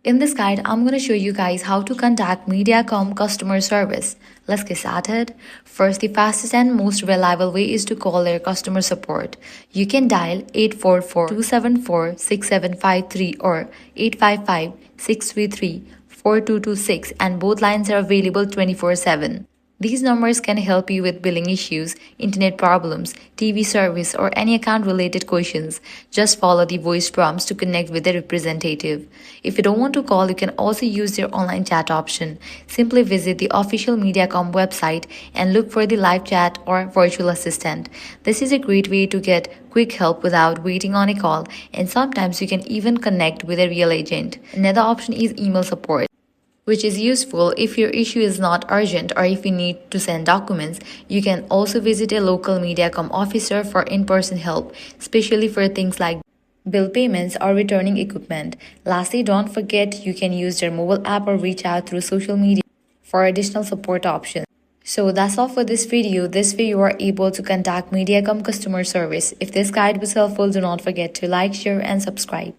In this guide, I'm going to show you guys how to contact Mediacom customer service. Let's get started. First, the fastest and most reliable way is to call their customer support. You can dial 844-274-6753 or 855-633-4226 and both lines are available 24/7. These numbers can help you with billing issues, internet problems, TV service, or any account related questions. Just follow the voice prompts to connect with a representative. If you don't want to call, you can also use their online chat option. Simply visit the official Mediacom website and look for the live chat or virtual assistant. This is a great way to get quick help without waiting on a call, and sometimes you can even connect with a real agent. Another option is email support, which is useful if your issue is not urgent or if you need to send documents. You can also visit a local Mediacom officer for in-person help, especially for things like bill payments or returning equipment. Lastly, don't forget you can use their mobile app or reach out through social media for additional support options. So that's all for this video. This way you are able to contact Mediacom customer service. If this guide was helpful, do not forget to like, share and subscribe.